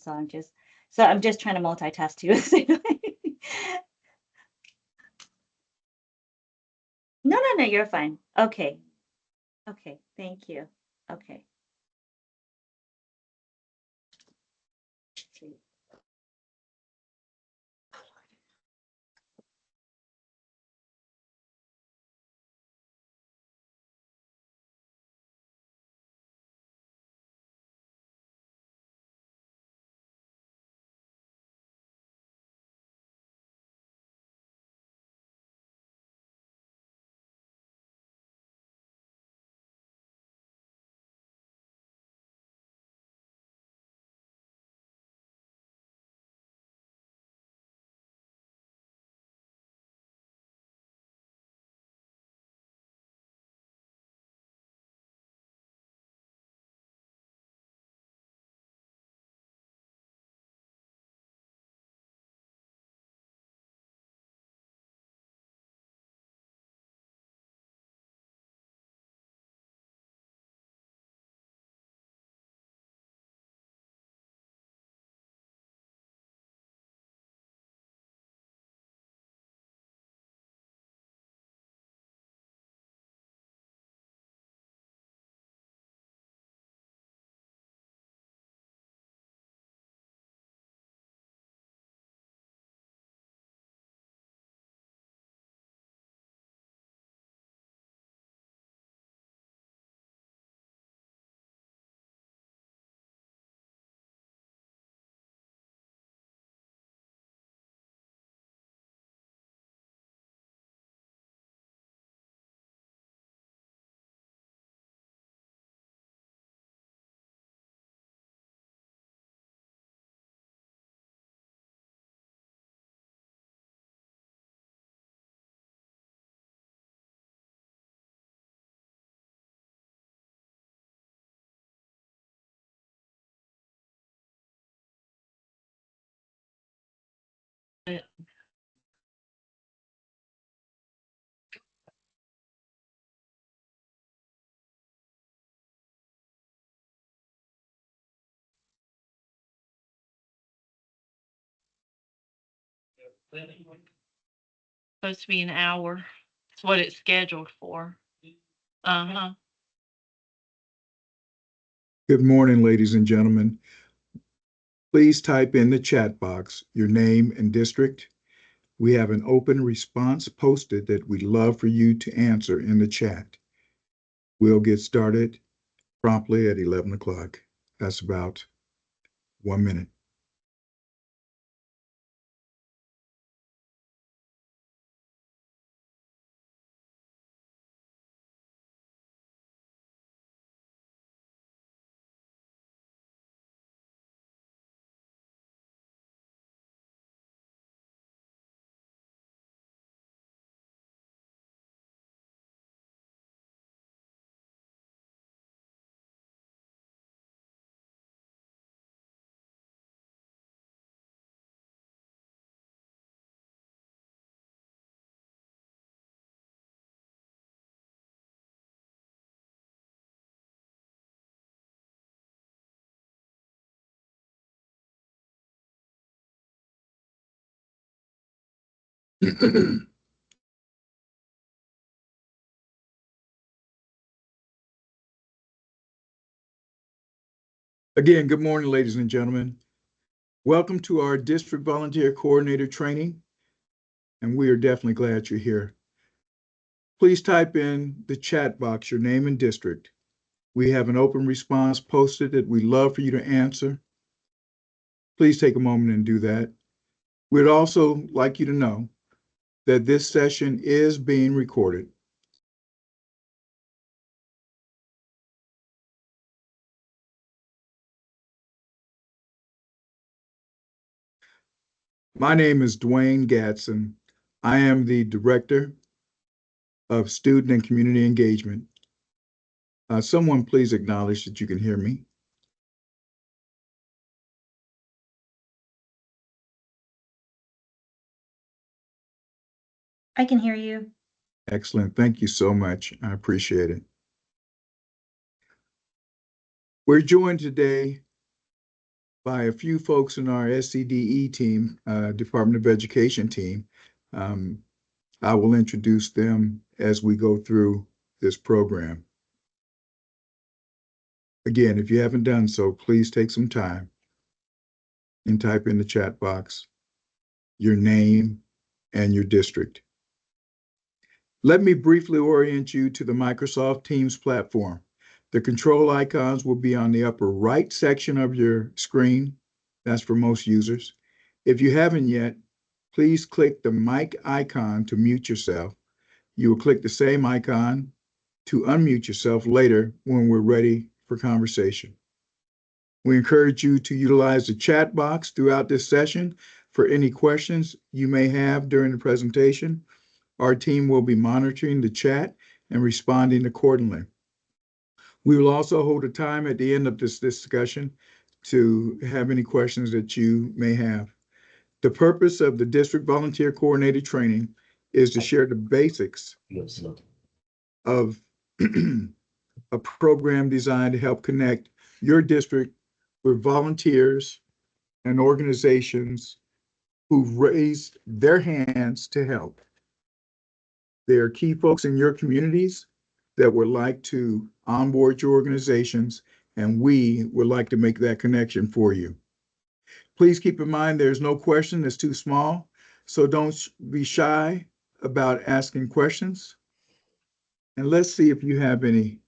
So I'm just trying to multitask too. No, no, no, you're fine. Okay. Okay. Thank you. Okay. Supposed to be an hour. It's what it's scheduled for. Uh-huh. Good morning, ladies and gentlemen. Please type in the chat box your name and district. We have an open response posted that we'd love for you to answer in the chat. We'll get started promptly at 11 o'clock. That's about 1 minute. Again, good morning, ladies and gentlemen. Welcome to our District Volunteer Coordinator training, and we are definitely glad you're here. Please type in the chat box your name and district. We have an open response posted that we'd love for you to answer. Please take a moment and do that. We'd also like you to know that this session is being recorded. My name is Dwayne Gatson. I am the Director of Student and Community Engagement. Someone please acknowledge that you can hear me. I can hear you. Excellent. Thank you so much. I appreciate it. We're joined today by a few folks in our SCDE team, Department of Education team. I will introduce them as we go through this program. Again, if you haven't done so, please take some time and type in the chat box your name and your district. Let me briefly orient you to the Microsoft Teams platform. The control icons will be on the upper right section of your screen. That's for most users. If you haven't yet, please click the mic icon to mute yourself. You will click the same icon to unmute yourself later when we're ready for conversation. We encourage you to utilize the chat box throughout this session for any questions you may have during the presentation. Our team will be monitoring the chat and responding accordingly. We will also hold a time at the end of this discussion to have any questions that you may have. The purpose of the District Volunteer Coordinator Training is to share the basics of a program designed to help connect your district with volunteers and organizations who've raised their hands to help. There are key folks in your communities that would like to onboard your organizations, and we would like to make that connection for you. Please keep in mind there's no question that's too small, so don't be shy about asking questions. And let's see if you have any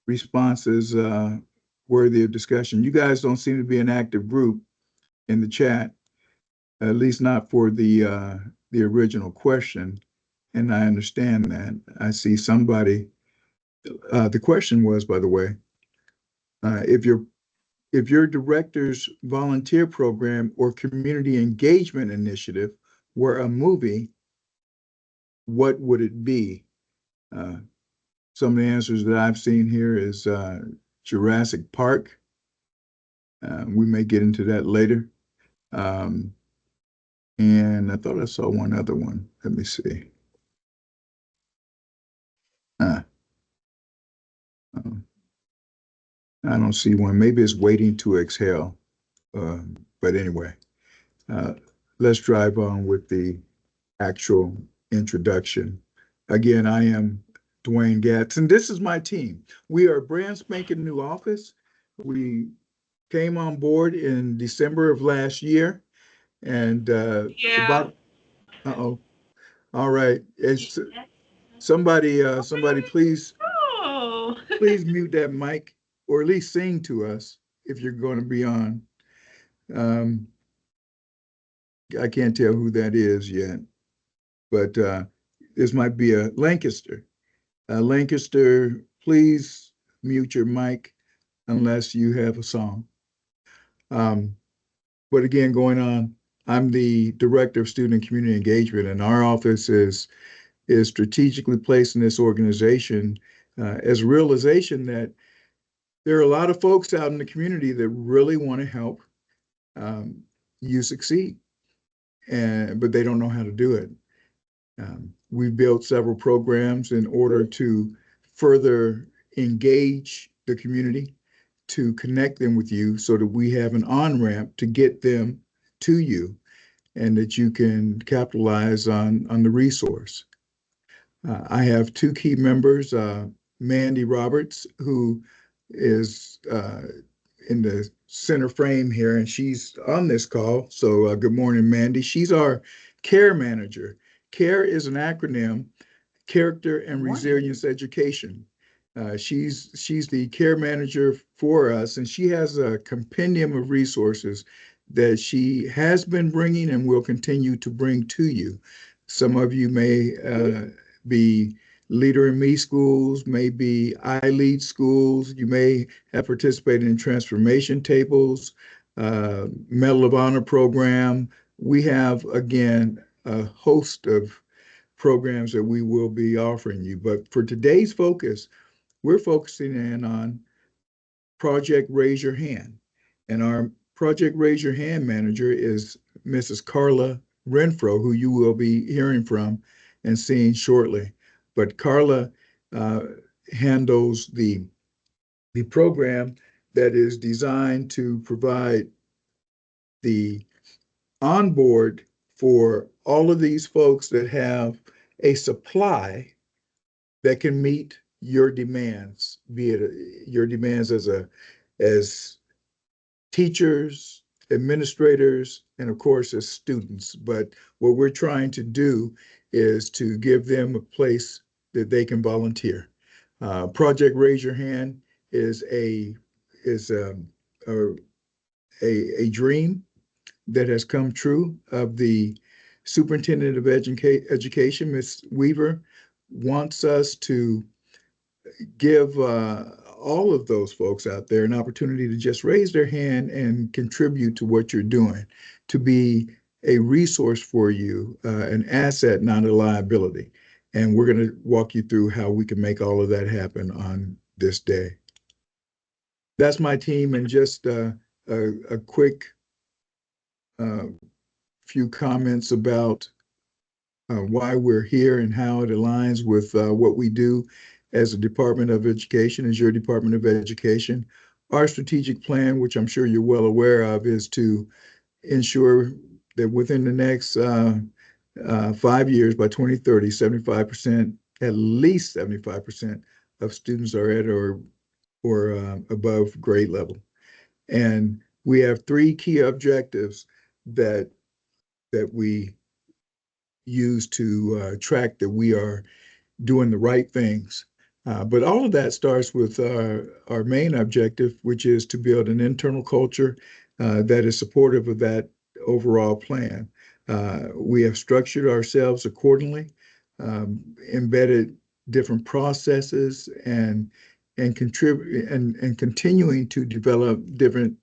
responses worthy of discussion. You guys don't seem to be an active group in the chat, at least not for the original question, and I understand that. I see somebody. The question was, by the way, if your director's volunteer program or community engagement initiative were a movie, what would it be? Some of the answers that I've seen here is Jurassic Park. We may get into that later. And I thought I saw one other one. Let me see. I don't see one. Maybe it's Waiting to Exhale. But anyway, let's drive on with the actual introduction. Again, I am Dwayne Gatz, and this is my team. We are a brand spanking new office. We came on board in December of last year, and Yeah. uh-oh. All right. It's somebody please Oh. please mute that mic, or at least sing to us if you're going to be on. I can't tell who that is yet, but this might be a Lancaster. Lancaster, please mute your mic unless you have a song. But again, going on, I'm the Director of Student and Community Engagement, and our office is strategically placed in this organization as a realization that there are a lot of folks out in the community that really want to help you succeed, but they don't know how to do it. We've built several programs in order to further engage the community, to connect them with you so that we have an on-ramp to get them to you and that you can capitalize on the resource. I have two key members, Mandy Roberts, who is in the center frame here, and she's on this call. So good morning, Mandy. She's our CARE manager. CARE is an acronym, Character and Resilience Education. She's the CARE manager for us, and she has a compendium of resources that she has been bringing and will continue to bring to you. Some of you may be Leader in Me schools, maybe I Lead schools. You may have participated in transformation tables, Medal of Honor program. We have, again, a host of programs that we will be offering you. But for today's focus, we're focusing in on Project Raise Your Hand. And our Project Raise Your Hand manager is Mrs. Carla Renfro, who you will be hearing from and seeing shortly. But Carla handles the program that is designed to provide the onboard for all of these folks that have a supply that can meet your demands, be it your demands as teachers, administrators, and of course as students. But what we're trying to do is to give them a place that they can volunteer. Project Raise Your Hand is a dream that has come true of the superintendent of education, Ms. Weaver, wants us to give all of those folks out there an opportunity to just raise their hand and contribute to what you're doing, to be a resource for you, an asset, not a liability. And we're going to walk you through how we can make all of that happen on this day. That's my team, and just a quick few comments about why we're here and how it aligns with what we do as a Department of Education, as your Department of Education. Our strategic plan, which I'm sure you're well aware of, is to ensure that within the next 5 years, by 2030, 75%, at least 75% of students are at or above grade level. And we have 3 key objectives that we use to track that we are doing the right things. But all of that starts with our main objective, which is to build an internal culture that is supportive of that overall plan. We have structured ourselves accordingly, embedded different processes, and contribute and continuing to develop different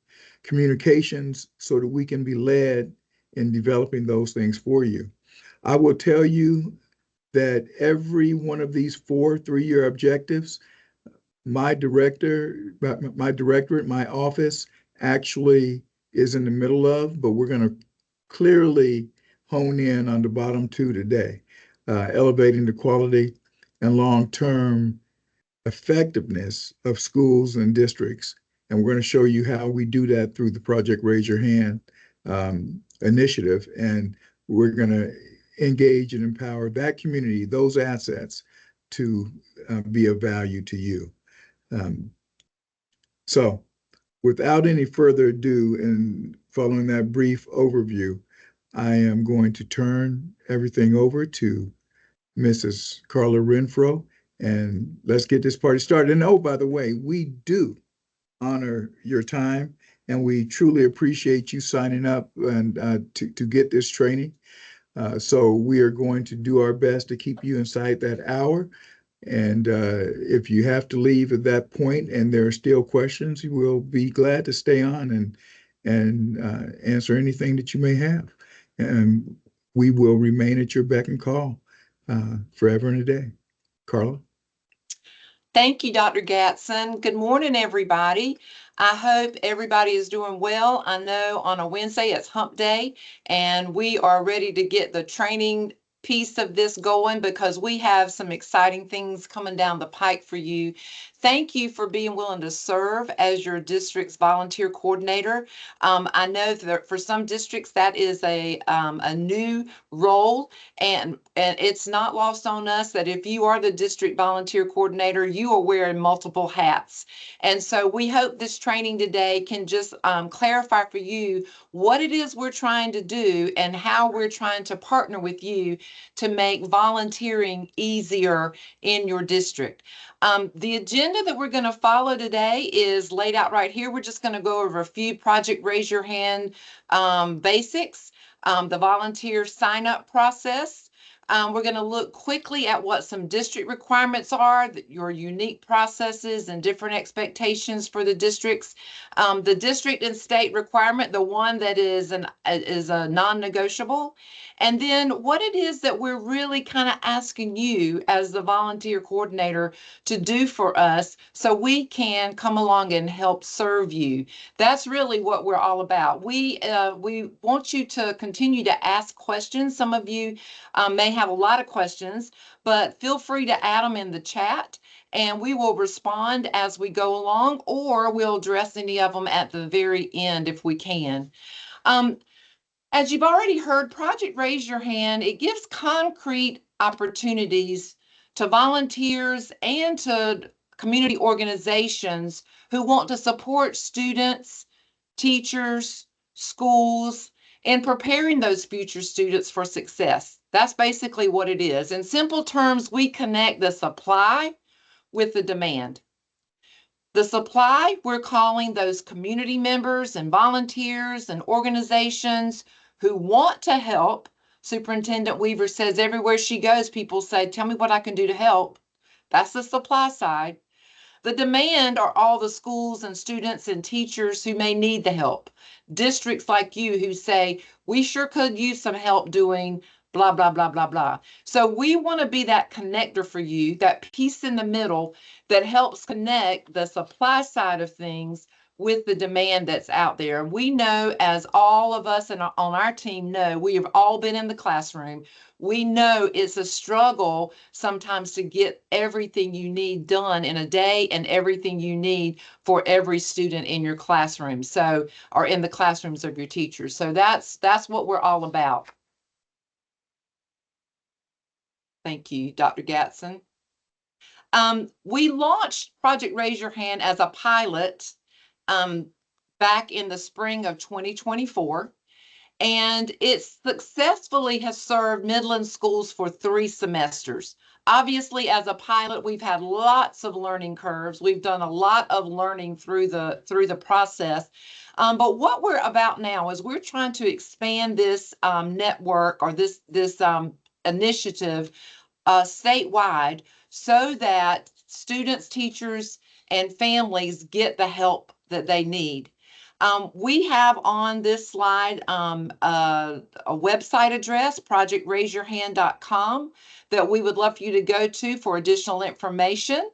communications so that we can be led in developing those things for you. I will tell you that every one of these 4 3-year objectives, my directorate, my office actually is in the middle of, but we're going to clearly hone in on the bottom 2 today, elevating the quality and long-term effectiveness of schools and districts. And we're going to show you how we do that through the Project Raise Your Hand initiative. And we're going to engage and empower that community, those assets, to be of value to you. So without any further ado, and following that brief overview, I am going to turn everything over to Mrs. Carla Renfro, and let's get this party started. And oh, by the way, we do honor your time, and we truly appreciate you signing up and to get this training. So we are going to do our best to keep you inside that hour. And if you have to leave at that point and there are still questions, we'll be glad to stay on and answer anything that you may have. And we will remain at your beck and call forever and a day. Carla? Thank you, Dr. Gatson. Good morning, everybody. I hope everybody is doing well. I know on a Wednesday it's hump day, and we are ready to get the training piece of this going because we have some exciting things coming down the pike for you. Thank you for being willing to serve as your district's volunteer coordinator. I know that for some districts that is a new role, and it's not lost on us that if you are the district volunteer coordinator, you are wearing multiple hats. And so we hope this training today can just clarify for you what it is we're trying to do and how we're trying to partner with you to make volunteering easier in your district. The agenda that we're going to follow today is laid out right here. We're just going to go over a few Project Raise Your Hand basics, the volunteer sign-up process. We're going to look quickly at what some district requirements are, your unique processes and different expectations for the districts. The district and state requirement, the one that is a non-negotiable. And then what it is that we're really kind of asking you as the volunteer coordinator to do for us so we can come along and help serve you. That's really what we're all about. We want you to continue to ask questions. Some of you may have a lot of questions, but feel free to add them in the chat and we will respond as we go along, or we'll address any of them at the very end if we can. As you've already heard, Project Raise Your Hand, it gives concrete opportunities to volunteers and to community organizations who want to support students, teachers, schools, in preparing those future students for success. That's basically what it is. In simple terms, we connect the supply with the demand. The supply, we're calling those community members and volunteers and organizations who want to help. Superintendent Weaver says everywhere she goes, people say, tell me what I can do to help. That's the supply side. The demand are all the schools and students and teachers who may need the help. Districts like you who say, we sure could use some help doing blah, blah, blah, blah, blah. So we want to be that connector for you, that piece in the middle that helps connect the supply side of things with the demand that's out there. We know, as all of us on our team know, we have all been in the classroom. We know it's a struggle sometimes to get everything you need done in a day and everything you need for every student in your classroom. So, or in the classrooms of your teachers. So that's what we're all about. Thank you, Dr. Gatson. We launched Project Raise Your Hand as a pilot back in the spring of 2024, and it successfully has served Midland schools for 3 semesters. Obviously, as a pilot, we've had lots of learning curves. We've done a lot of learning through the process. But what we're about now is we're trying to expand this network or this initiative statewide so that students, teachers, and families get the help that they need. We have on this slide a website address, projectraiseyourhand.com, that we would love for you to go to for additional information.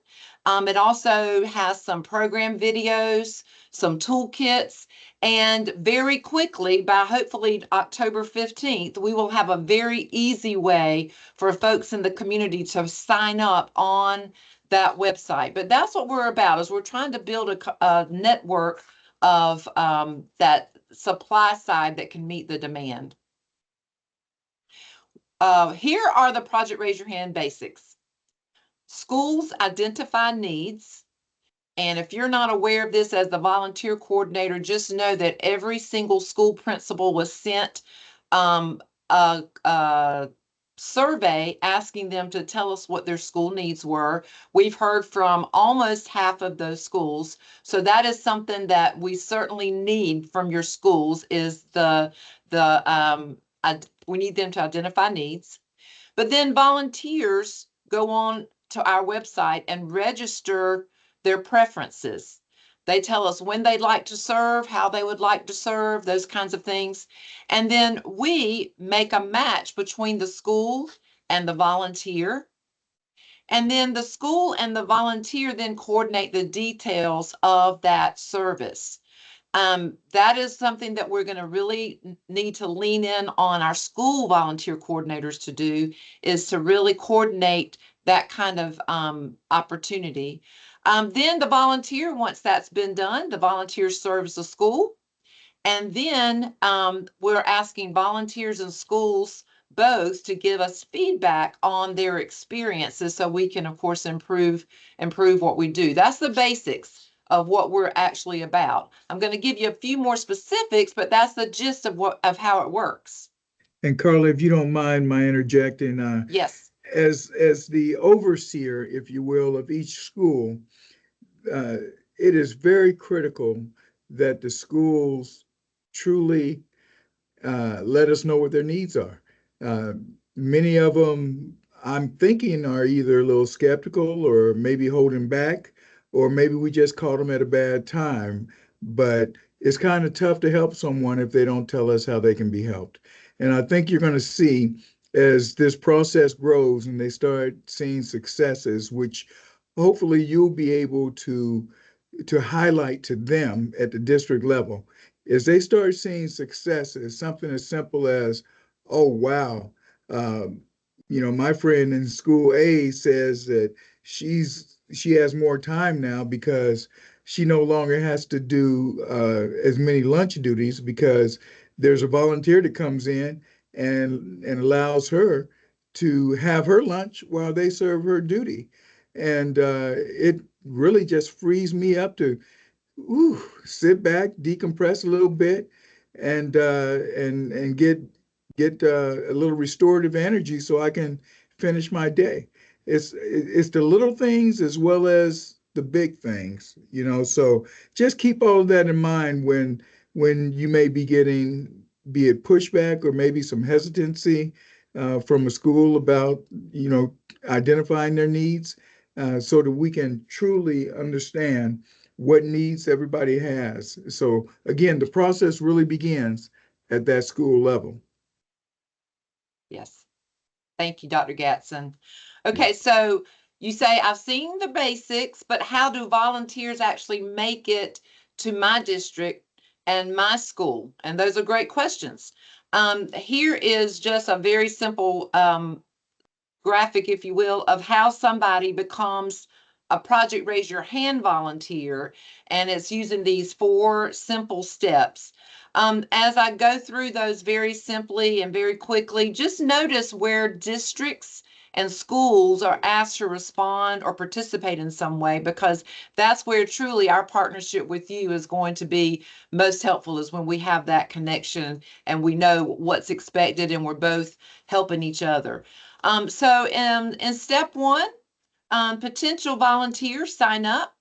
It also has some program videos, some toolkits, and very quickly, by hopefully October 15th, we will have a very easy way for folks in the community to sign up on that website. But that's what we're about, is we're trying to build a network of that supply side that can meet the demand. Here are the Project Raise Your Hand basics. Schools identify needs. And if you're not aware of this as the volunteer coordinator, just know that every single school principal was sent a survey asking them to tell us what their school needs were. We've heard from almost half of those schools. So that is something that we certainly need from your schools, is we need them to identify needs. But then volunteers go on to our website and register their preferences. They tell us when they'd like to serve, how they would like to serve, those kinds of things. And then we make a match between the school and the volunteer. And then the school and the volunteer then coordinate the details of that service. That is something that we're going to really need to lean in on our school volunteer coordinators to do, is to really coordinate that kind of opportunity. Then the volunteer, once that's been done, the volunteer serves the school. And then we're asking volunteers and schools both to give us feedback on their experiences so we can, of course, improve what we do. That's the basics of what we're actually about. I'm going to give you a few more specifics, but that's the gist of how it works. And Carla, if you don't mind my interjecting, Yes. As the overseer, if you will, of each school, it is very critical that the schools truly let us know what their needs are. Many of them, I'm thinking, are either a little skeptical or maybe holding back, or maybe we just caught them at a bad time. But it's kind of tough to help someone if they don't tell us how they can be helped. And I think you're going to see, as this process grows and they start seeing successes, which hopefully you'll be able to highlight to them at the district level, as they start seeing successes, something as simple as, oh, wow, my friend in school A says that she has more time now because she no longer has to do as many lunch duties because there's a volunteer that comes in and allows her to have her lunch while they serve her duty. And it really just frees me up to sit back, decompress a little bit, and get a little restorative energy so I can finish my day. It's the little things as well as the big things, you know. So just keep all of that in mind when you may be getting, be it pushback or maybe some hesitancy from a school about, you know, identifying their needs, so that we can truly understand what needs everybody has. So again, the process really begins at that school level. Yes. Thank you, Dr. Gatson. Okay, so you say, I've seen the basics, but how do volunteers actually make it to my district and my school? And those are great questions. Here is just a very simple graphic, if you will, of how somebody becomes a Project Raise Your Hand volunteer, and it's using these 4 simple steps. As I go through those very simply and very quickly, just notice where districts and schools are asked to respond or participate in some way, because that's where truly our partnership with you is going to be most helpful, is when we have that connection and we know what's expected and we're both helping each other. So in step 1, potential volunteers sign up.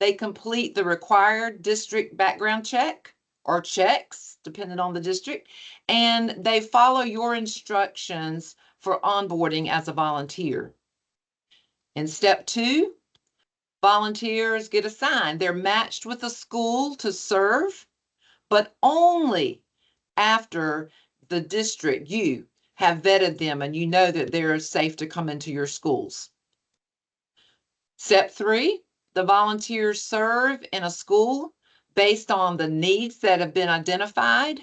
They complete the required district background check or checks, depending on the district, and they follow your instructions for onboarding as a volunteer. In step 2, volunteers get assigned. They're matched with a school to serve, but only after the district, you have vetted them and you know that they're safe to come into your schools. Step 3, the volunteers serve in a school based on the needs that have been identified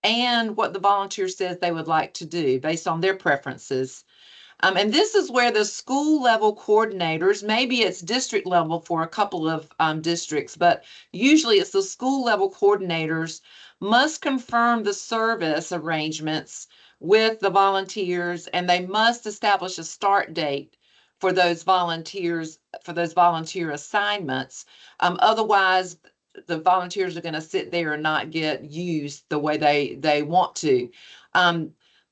and what the volunteer says they would like to do based on their preferences. And this is where the school level coordinators, maybe it's district level for a couple of districts, but usually it's the school level coordinators must confirm the service arrangements with the volunteers, and they must establish a start date for those volunteers, for those volunteer assignments. Otherwise, the volunteers are going to sit there and not get used the way they want to.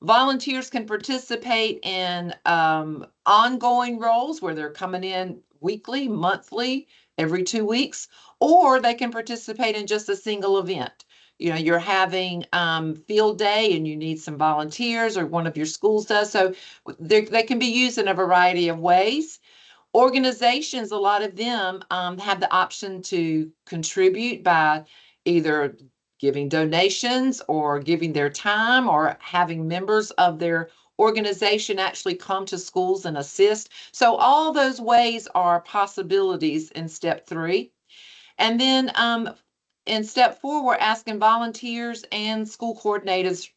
Volunteers can participate in ongoing roles where they're coming in weekly, monthly, every 2 weeks, or they can participate in just a single event. You know, you're having field day and you need some volunteers, or one of your schools does. So they can be used in a variety of ways. Organizations, a lot of them have the option to contribute by either giving donations or giving their time, or having members of their organization actually come to schools and assist. So all those ways are possibilities in step 3. And then in step 4, we're asking volunteers and school coordinators,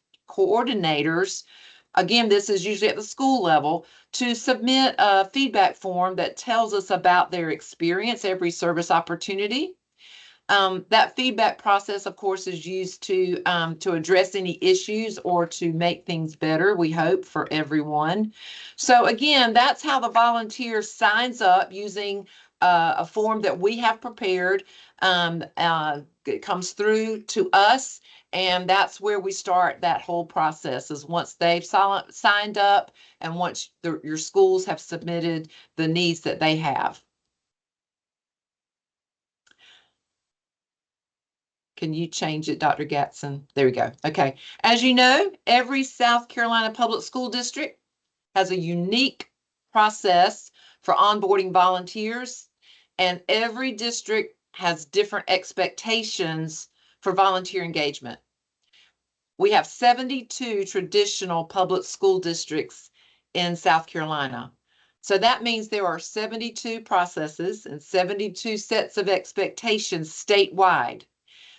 again, this is usually at the school level, to submit a feedback form that tells us about their experience every service opportunity. That feedback process, of course, is used to address any issues or to make things better, we hope, for everyone. So again, that's how the volunteer signs up using a form that we have prepared. It comes through to us, and that's where we start that whole process, is once they've signed up and once your schools have submitted the needs that they have. Can you change it, Dr. Gatson? There we go. Okay. As you know, every South Carolina public school district has a unique process for onboarding volunteers, and every district has different expectations for volunteer engagement. We have 72 traditional public school districts in South Carolina. So that means there are 72 processes and 72 sets of expectations statewide.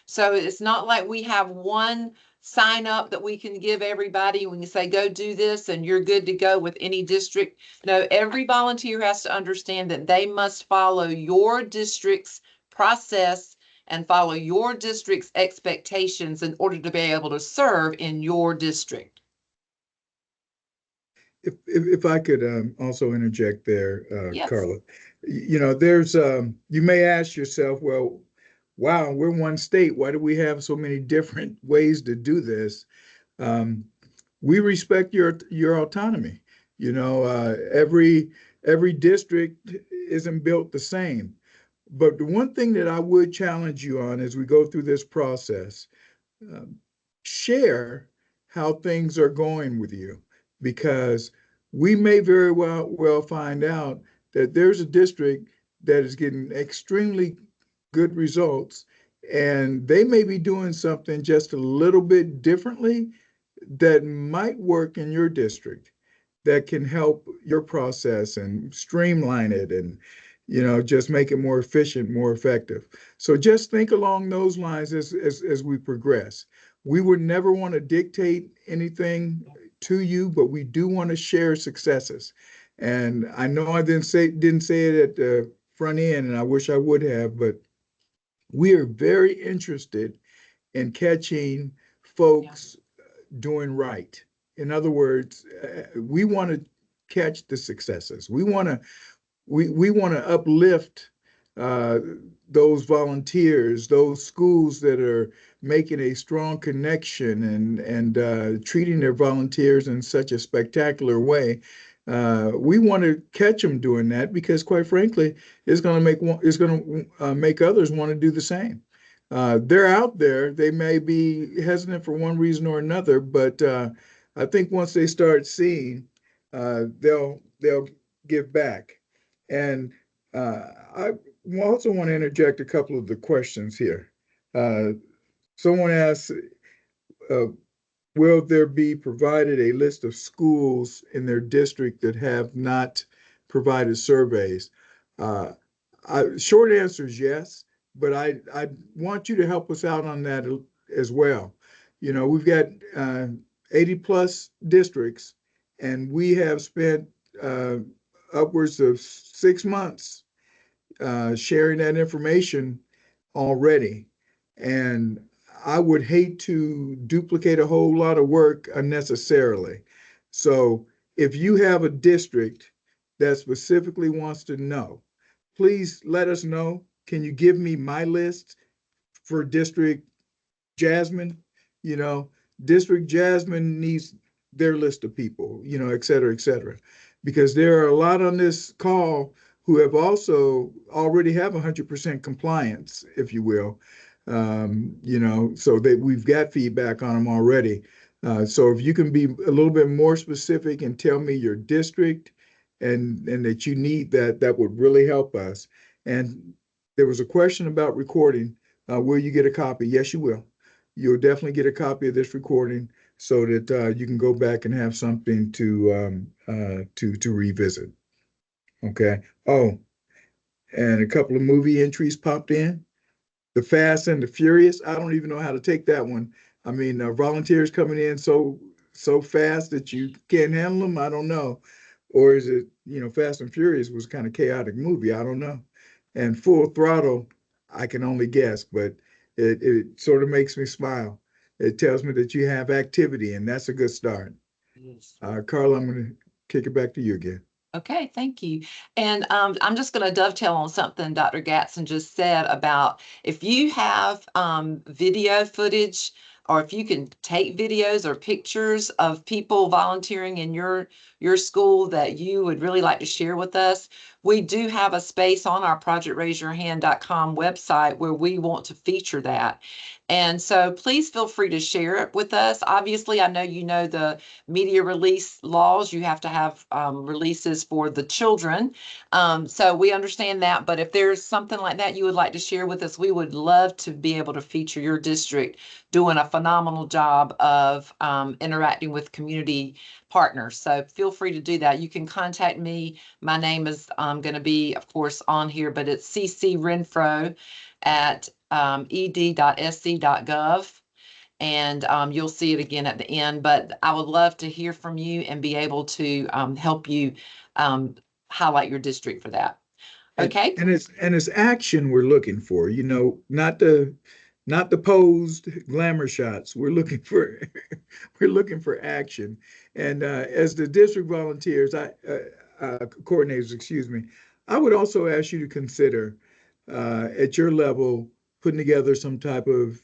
So it's not like we have one sign up that we can give everybody when you say, go do this and you're good to go with any district. No, every volunteer has to understand that they must follow your district's process and follow your district's expectations in order to be able to serve in your district. If I could also interject there, Yes. Carla, you know, there's you may ask yourself, well, wow, we're one state. Why do we have so many different ways to do this? We respect your autonomy. You know, every district isn't built the same. But the one thing that I would challenge you on as we go through this process, um, share how things are going with you, because we may very well find out that there's a district that is getting extremely good results, and they may be doing something just a little bit differently that might work in your district that can help your process and streamline it and, you know, just make it more efficient, more effective. So just think along those lines as we progress. We would never want to dictate anything to you, but we do want to share successes. And I know I didn't say it at the front end, and I wish I would have, but we are very interested in catching folks doing right. In other words, we want to catch the successes. We want to uplift those volunteers, those schools that are making a strong connection and treating their volunteers in such a spectacular way. We want to catch them doing that because, quite frankly, it's going to make others want to do the same. They're out there. They may be hesitant for one reason or another, but I think once they start seeing, they'll give back. And I also want to interject a couple of the questions here. Someone asked, will there be provided a list of schools in their district that have not provided surveys? Short answer is yes, but I want you to help us out on that as well. You know, we've got 80 plus districts, and we have spent upwards of 6 months sharing that information already. And I would hate to duplicate a whole lot of work unnecessarily. So if you have a district that specifically wants to know, please let us know. Can you give me my list for District Jasmine? You know, District Jasmine needs their list of people, you know, et cetera, because there are a lot on this call who have also already have 100% compliance, if you will. You know, so that we've got feedback on them already. So if you can be a little bit more specific and tell me your district and that you need that, that would really help us. And there was a question about recording. Will you get a copy? Yes, you will. You'll definitely get a copy of this recording so that you can go back and have something to revisit. Okay. Oh, and a couple of movie entries popped in. The Fast and the Furious. I don't even know how to take that one. I mean, volunteers coming in so fast that you can't handle them. I don't know. Or is it, you know, Fast and Furious was kind of chaotic movie. I don't know. And Full Throttle, I can only guess, but it sort of makes me smile. It tells me that you have activity, and that's a good start. Yes. Carla, I'm going to kick it back to you again. Okay, thank you. And I'm just going to dovetail on something Dr. Gatson just said about if you have video footage, or if you can take videos or pictures of people volunteering in your school that you would really like to share with us, we do have a space on our projectraiseyourhand.com website where we want to feature that. And so please feel free to share it with us. Obviously, I know you know the media release laws. You have to have releases for the children. So we understand that. But if there's something like that you would like to share with us, we would love to be able to feature your district doing a phenomenal job of interacting with community partners. So feel free to do that. You can contact me. My name is going to be, of course, on here, but it's CC at ed.sc.gov. And you'll see it again at the end, but I would love to hear from you and be able to help you highlight your district for that. Okay, And it's action we're looking for, you know, not the posed glamour shots. We're looking for we're looking for action. And as the district volunteers, coordinators, excuse me, I would also ask you to consider at your level putting together some type of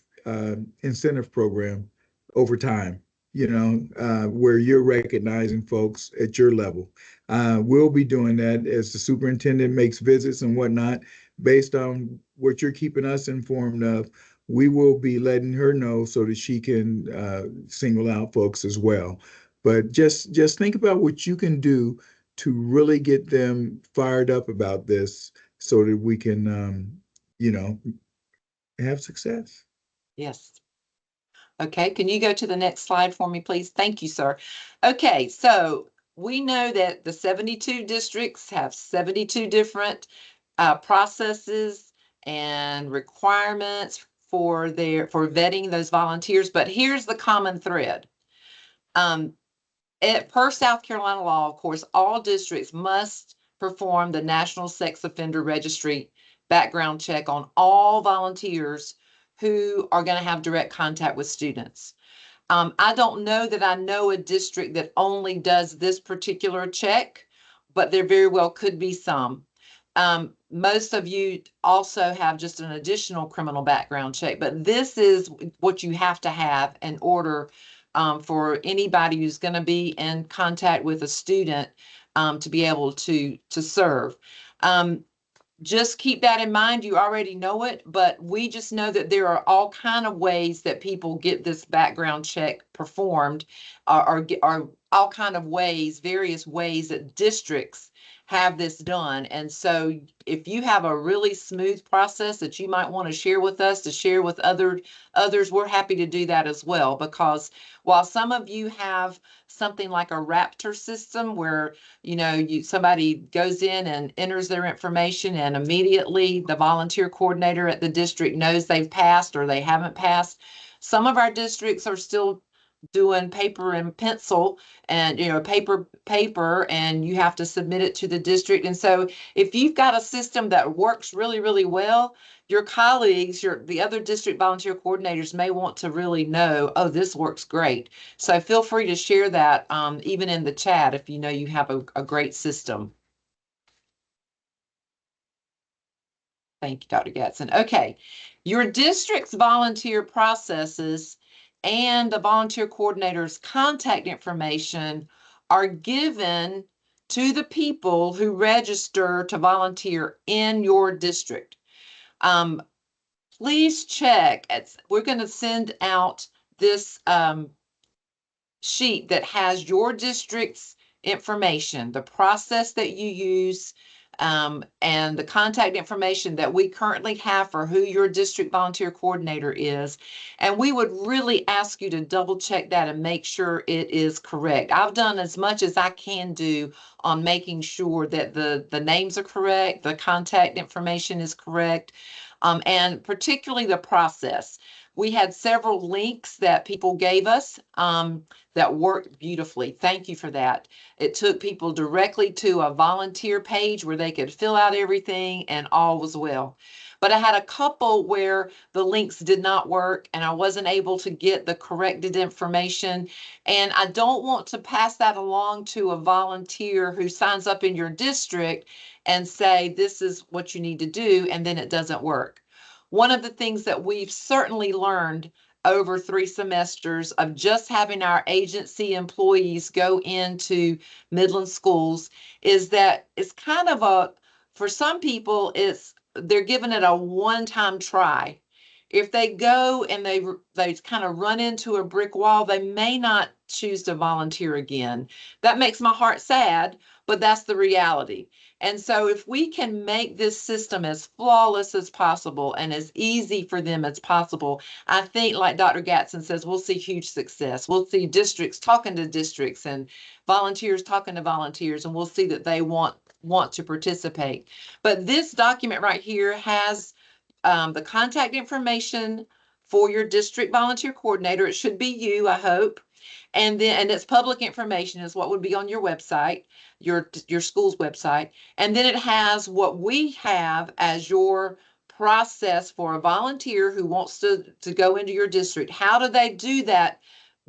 incentive program over time. You know, where you're recognizing folks at your level. We'll be doing that as the superintendent makes visits and whatnot, based on what you're keeping us informed of. We will be letting her know so that she can single out folks as well. But just think about what you can do to really get them fired up about this, so that we can, you know, have success. yes. Okay, can you go to the next slide for me, please? Thank you, sir. Okay, so we know that the 72 districts have 72 different processes and requirements for vetting those volunteers, but here's the common thread. Per South Carolina law, of course, all districts must perform the National Sex Offender Registry background check on all volunteers who are going to have direct contact with students. I don't know that I know a district that only does this particular check, but there very well could be some. Most of you also have just an additional criminal background check, but this is what you have to have in order for anybody who's going to be in contact with a student to be able to serve. Just keep that in mind. You already know it, but we just know that there are all kind of ways that people get this background check performed, or all kind of ways, various ways that districts have this done. And so if you have a really smooth process that you might want to share with us, to share with others, we're happy to do that as well. Because while some of you have something like a Raptor system where, you know, somebody goes in and enters their information and immediately the volunteer coordinator at the district knows they've passed or they haven't passed, some of our districts are still doing paper and pencil and, you know, paper, and you have to submit it to the district. And so if you've got a system that works really, really well, your colleagues, the other district volunteer coordinators may want to really know, oh, this works great. So feel free to share that even in the chat if you know you have a great system. Thank you, Dr. Gadsden. Okay, your district's volunteer processes and the volunteer coordinator's contact information are given to the people who register to volunteer in your district. Please check. We're going to send out this sheet that has your district's information, the process that you use, and the contact information that we currently have for who your district volunteer coordinator is. And we would really ask you to double check that and make sure it is correct. I've done as much as I can do on making sure that the names are correct, the contact information is correct, and particularly the process. We had several links that people gave us that worked beautifully. Thank you for that. It took people directly to a volunteer page where they could fill out everything and all was well. But I had a couple where the links did not work and I wasn't able to get the corrected information. And I don't want to pass that along to a volunteer who signs up in your district and say, this is what you need to do, and then it doesn't work. One of the things that we've certainly learned over 3 semesters of just having our agency employees go into Midland schools is that it's kind of for some people, they're giving it a one-time try. If they go and they kind of run into a brick wall, they may not choose to volunteer again. That makes my heart sad, but that's the reality. And so if we can make this system as flawless as possible and as easy for them as possible, I think, like Dr. Gadsden says, we'll see huge success. We'll see districts talking to districts and volunteers talking to volunteers, and we'll see that they want to participate. But this document right here has the contact information for your district volunteer coordinator. It should be you, I hope. And it's public information is what would be on your website, your school's website. And then it has what we have as your process for a volunteer who wants to go into your district. How do they do that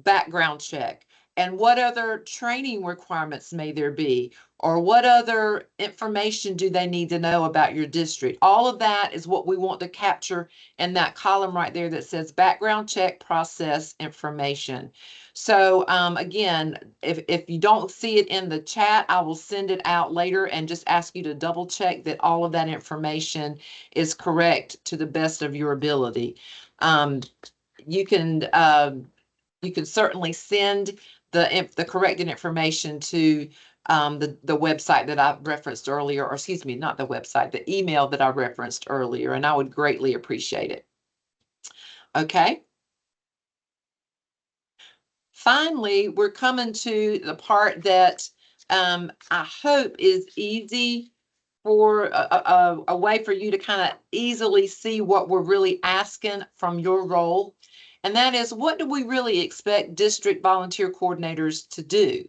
background check? And what other training requirements may there be? Or what other information do they need to know about your district? All of that is what we want to capture in that column right there that says background check process information. So again, if you don't see it in the chat, I will send it out later and just ask you to double check that all of that information is correct to the best of your ability. You can certainly send the corrected information to the website that I referenced earlier, or excuse me, not the website, the email that I referenced earlier, and I would greatly appreciate it. Okay. Finally, we're coming to the part that I hope is easy for a way for you to kind of easily see what we're really asking from your role. And that is, what do we really expect district volunteer coordinators to do?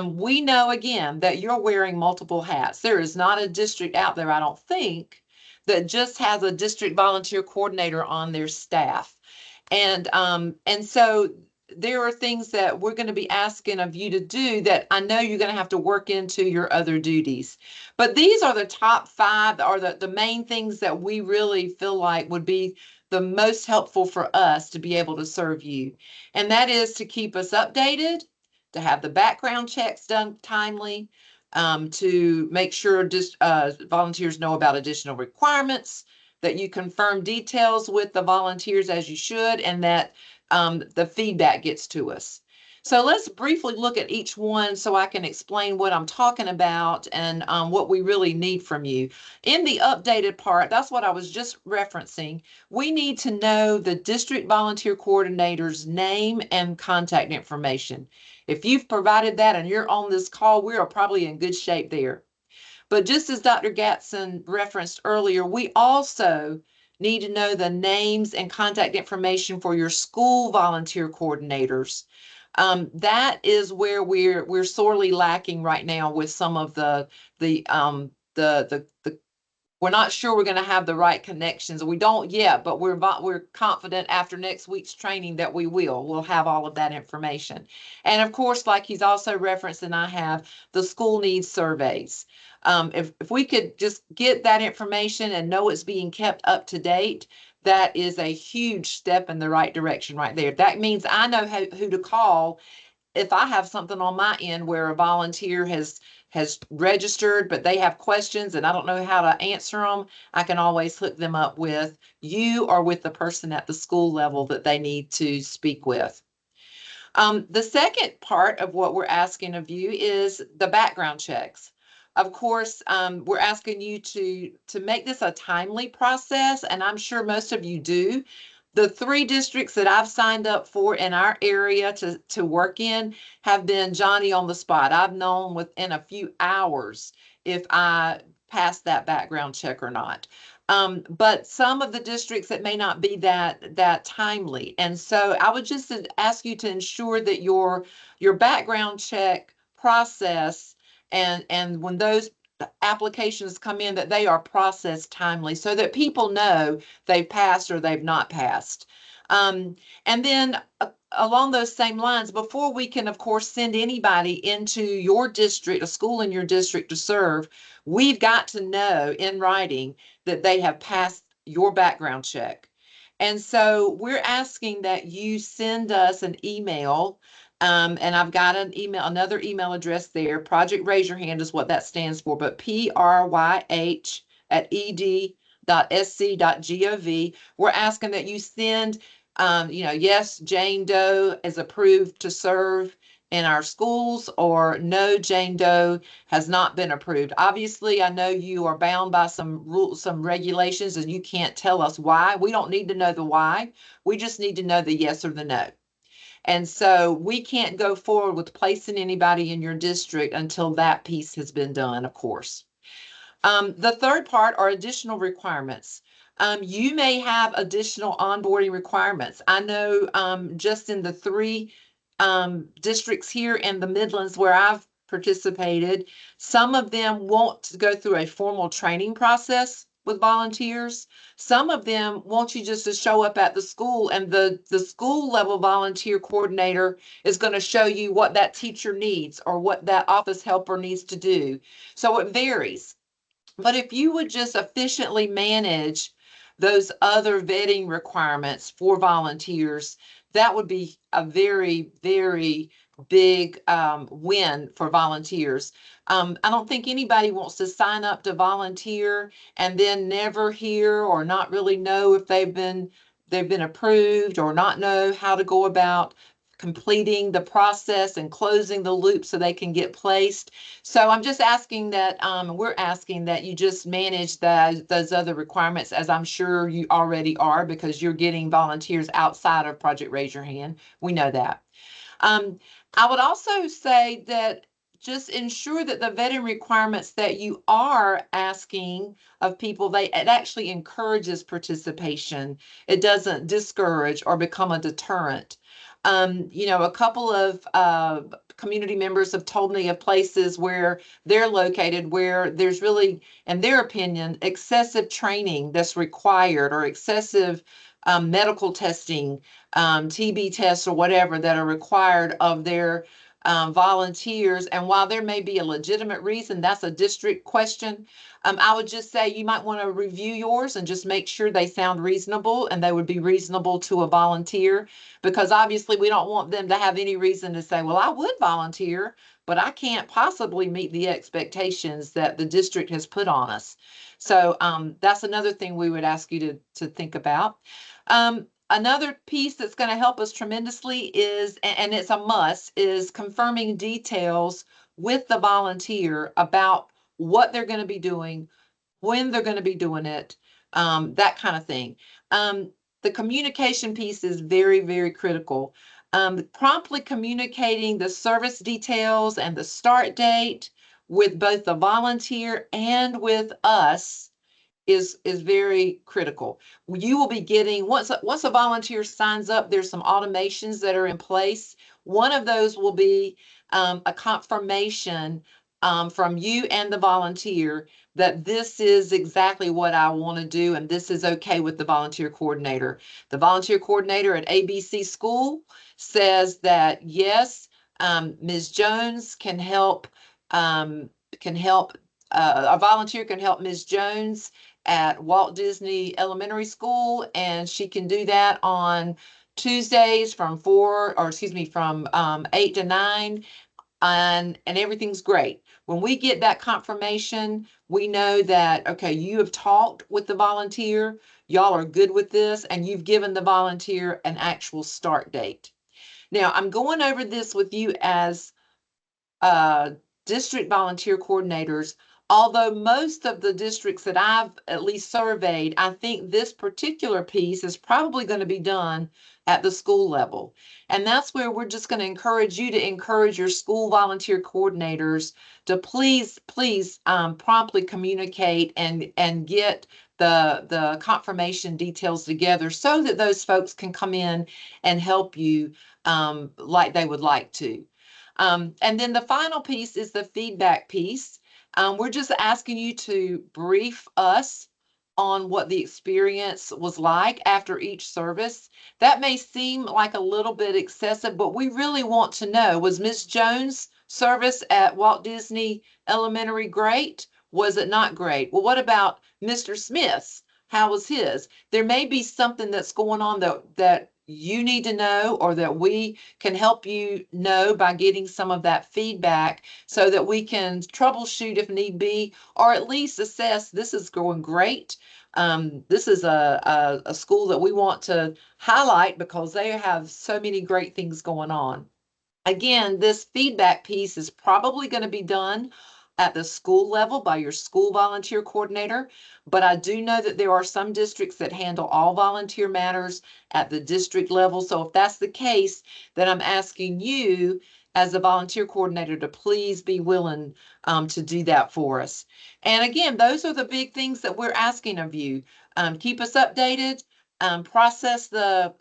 We know, again, that you're wearing multiple hats. There is not a district out there, I don't think, that just has a district volunteer coordinator on their staff. And so there are things that we're going to be asking of you to do that I know you're going to have to work into your other duties. But these are the top 5, or the main things that we really feel like would be the most helpful for us to be able to serve you. And that is to keep us updated, to have the background checks done timely, to make sure volunteers know about additional requirements, that you confirm details with the volunteers as you should, and that the feedback gets to us. So let's briefly look at each one so I can explain what I'm talking about and what we really need from you. In the updated part, that's what I was just referencing. We need to know the district volunteer coordinator's name and contact information. If you've provided that and you're on this call, we are probably in good shape there. But just as Dr. Gatson referenced earlier, we also need to know the names and contact information for your school volunteer coordinators. That is where we're sorely lacking right now with some of we're not sure we're going to have the right connections. We don't yet, but we're confident after next week's training that we'll have all of that information. And of course, like he's also referenced, and I have, the school needs surveys. If we could just get that information and know it's being kept up to date, that is a huge step in the right direction right there. That means I know who to call if I have something on my end where a volunteer has registered, but they have questions and I don't know how to answer them. I can always hook them up with you or with the person at the school level that they need to speak with. The second part of what we're asking of you is the background checks. Of course, we're asking you to make this a timely process, and I'm sure most of you do. The 3 districts that I've signed up for in our area to work in have been Johnny on the spot. I've known within a few hours if I passed that background check or not. But some of the districts, it may not be that timely. And so I would just ask you to ensure that your background check process and when those applications come in, that they are processed timely so that people know they've passed or they've not passed. And then along those same lines, before we can, of course, send anybody into your district, a school in your district to serve, we've got to know in writing that they have passed your background check. And so we're asking that you send us an email. And I've got another email address there. Project Raise Your Hand is what that stands for, but PRYH@ed.sc.gov. We're asking that you send, yes, Jane Doe is approved to serve in our schools, or no, Jane Doe has not been approved. Obviously, I know you are bound by some rules, some regulations, and you can't tell us why. We don't need to know the why. We just need to know the yes or the no. And so we can't go forward with placing anybody in your district until that piece has been done, of course. The third part are additional requirements. You may have additional onboarding requirements. I know just in the 3 districts here in the Midlands where I've participated, some of them want to go through a formal training process with volunteers. Some of them want you just to show up at the school, and the school level volunteer coordinator is going to show you what that teacher needs or what that office helper needs to do. So it varies. But if you would just efficiently manage those other vetting requirements for volunteers, that would be a very, very big win for volunteers. I don't think anybody wants to sign up to volunteer and then never hear or not really know if they've been approved, or not know how to go about completing the process and closing the loop so they can get placed. So I'm just asking that, we're asking that you just manage those other requirements, as I'm sure you already are, because you're getting volunteers outside of Project Raise Your Hand. We know that. I would also say that just ensure that the vetting requirements that you are asking of people, it actually encourages participation. It doesn't discourage or become a deterrent. A couple of community members have told me of places where they're located where there's really, in their opinion, excessive training that's required, or excessive medical testing, TB tests or whatever that are required of their volunteers. And while there may be a legitimate reason, that's a district question. I would just say you might want to review yours and just make sure they sound reasonable and they would be reasonable to a volunteer, because obviously we don't want them to have any reason to say, well, I would volunteer, but I can't possibly meet the expectations that the district has put on us. So that's another thing we would ask you to think about. Another piece that's going to help us tremendously is, and it's a must, is confirming details with the volunteer about what they're going to be doing, when they're going to be doing it, that kind of thing. The communication piece is very, very critical. Promptly communicating the service details and the start date with both the volunteer and with us is very critical. You will be getting, once a volunteer signs up, there's some automations that are in place. One of those will be a confirmation from you and the volunteer that this is exactly what I want to do, and this is okay with the volunteer coordinator. The volunteer coordinator at ABC School says that yes, Ms. Jones can help. A volunteer can help Ms. Jones at Walt Disney Elementary School, and she can do that on Tuesdays from 8 to 9, and everything's great. When we get that confirmation, we know that, okay, you have talked with the volunteer, y'all are good with this, and you've given the volunteer an actual start date. Now, I'm going over this with you as district volunteer coordinators. Although most of the districts that I've at least surveyed, I think this particular piece is probably going to be done at the school level. And that's where we're just going to encourage you to encourage your school volunteer coordinators to please promptly communicate and get the confirmation details together so that those folks can come in and help you like they would like to. And then the final piece is the feedback piece. We're just asking you to brief us on what the experience was like after each service. That may seem like a little bit excessive, but we really want to know, was Ms. Jones' service at Walt Disney Elementary great? Was it not great? Well, what about Mr. Smith's? How was his? There may be something that's going on that you need to know, or that we can help you know by getting some of that feedback so that we can troubleshoot if need be, or at least assess this is going great. This is a school that we want to highlight because they have so many great things going on. Again, this feedback piece is probably going to be done at the school level by your school volunteer coordinator, but I do know that there are some districts that handle all volunteer matters at the district level. So if that's the case, then I'm asking you as a volunteer coordinator to please be willing to do that for us. And again, those are the big things that we're asking of you. Keep us updated, process the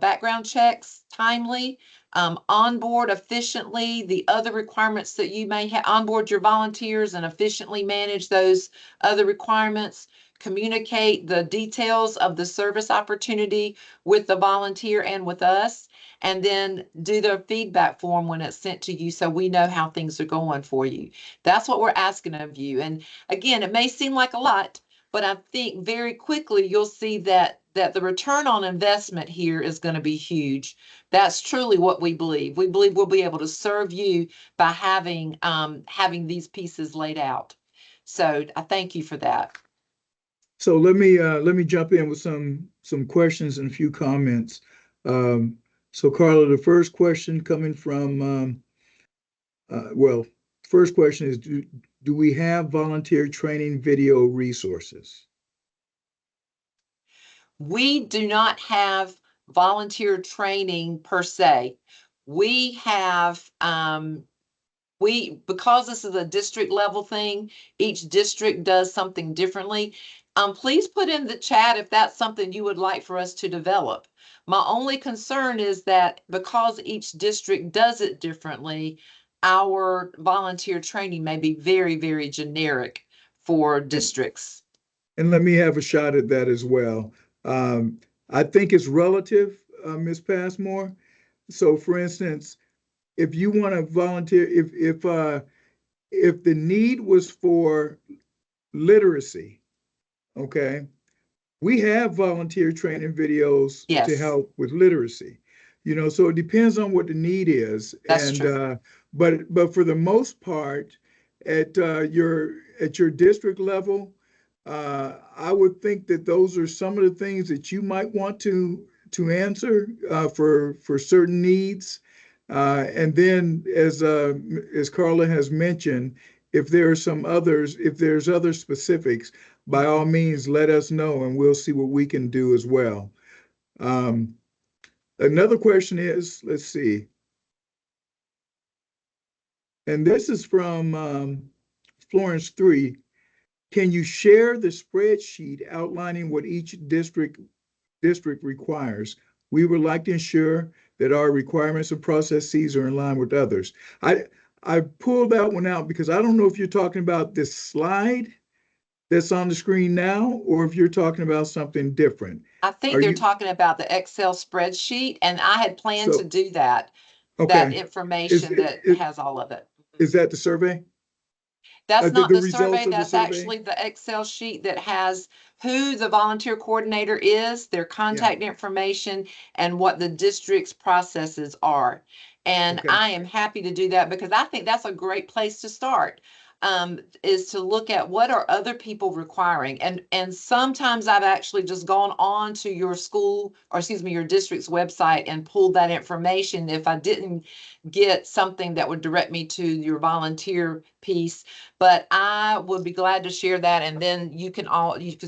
background checks timely, onboard efficiently the other requirements that you may have, onboard your volunteers and efficiently manage those other requirements, communicate the details of the service opportunity with the volunteer and with us, and then do the feedback form when it's sent to you so we know how things are going for you. That's what we're asking of you. And again, it may seem like a lot, but I think very quickly you'll see that the return on investment here is going to be huge. That's truly what we believe. We believe we'll be able to serve you by having these pieces laid out. So I thank you for that. So let me jump in with some questions and a few comments. So Carla, the first question coming from first question is, do we have volunteer training video resources? We do not have volunteer training per se. We have, because this is a district level thing, each district does something differently. Please put in the chat if that's something you would like for us to develop. My only concern is that because each district does it differently, our volunteer training may be very, very generic for districts. And let me have a shot at that as well. I think it's relative, Ms. Passmore. So for instance, if you want to volunteer, if the need was for literacy, okay, we have volunteer training videos Yes. to help with literacy. You know, so it depends on what the need is. That's and true. But for the most part, at your district level, I would think that those are some of the things that you might want to answer for certain needs. And then, as Carla has mentioned, if there are some others, if there's other specifics, by all means, let us know, and we'll see what we can do as well. Another question is, let's see, and this is from Florence 3. Can you share the spreadsheet outlining what each district requires? We would like to ensure that our requirements and processes are in line with others. I pulled that one out because I don't know if you're talking about this slide that's on the screen now, or if you're talking about something different. I think they're talking about the Excel spreadsheet, and I had planned to do that. Okay. That information that has all of it. Is that the survey? That's not the survey, of the that's survey? actually the Excel sheet that has who the volunteer coordinator is, their contact information, and what the district's processes are. And Okay. I am happy to do that because I think that's a great place to start. Is to look at what are other people requiring. And sometimes I've actually just gone on to your school, or excuse me, your district's website and pulled that information if I didn't get something that would direct me to your volunteer piece. But I would be glad to share that, and then you can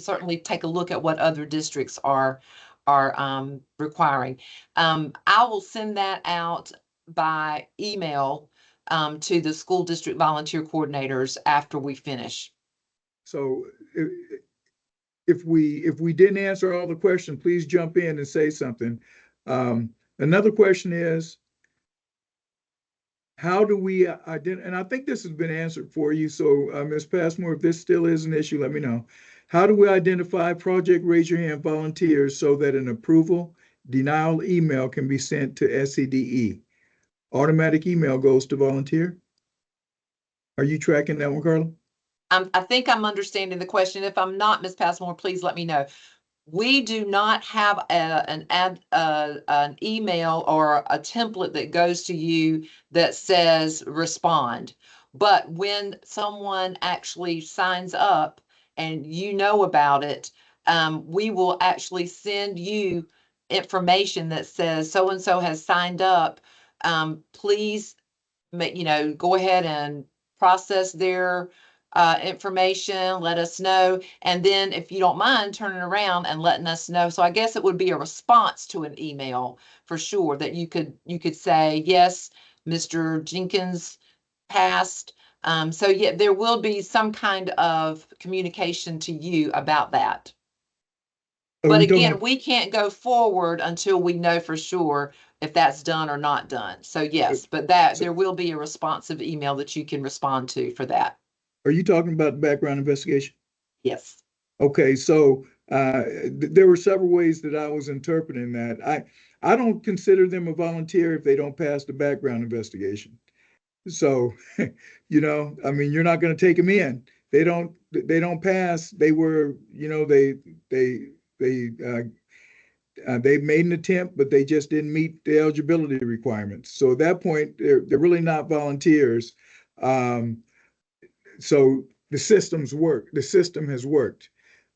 certainly take a look at what other districts are requiring. I will send that out by email to the school district volunteer coordinators after we finish. So if we didn't answer all the questions, please jump in and say something. Another question is, how do we identify, and I think this has been answered for you, so Ms. Passmore, if this still is an issue, let me know. How do we identify Project Raise Your Hand volunteers so that an approval denial email can be sent to SCDE? Automatic email goes to volunteer. Are you tracking that one, Carla? I think I'm understanding the question. If I'm not, Ms. Passmore, please let me know. We do not have an email or a template that goes to you that says respond. But when someone actually signs up and you know about it, we will actually send you information that says so-and-so has signed up. Please, go ahead and process their information, let us know. And then if you don't mind turning around and letting us know. So I guess it would be a response to an email for sure that you could say, yes, Mr. Jenkins passed. So yeah, there will be some kind of communication to you about that. Are But we talking again, about- we can't go forward until we know for sure if that's done or not done. So yes, but there will be a responsive email that you can respond to for that. are you talking about the background investigation? Yes. Okay, so there were several ways that I was interpreting that. I don't consider them a volunteer if they don't pass the background investigation. So, I mean, you're not going to take them in. They don't pass. They were, they made an attempt, but they just didn't meet the eligibility requirements. So at that point, they're really not volunteers. So the systems work. The system has worked.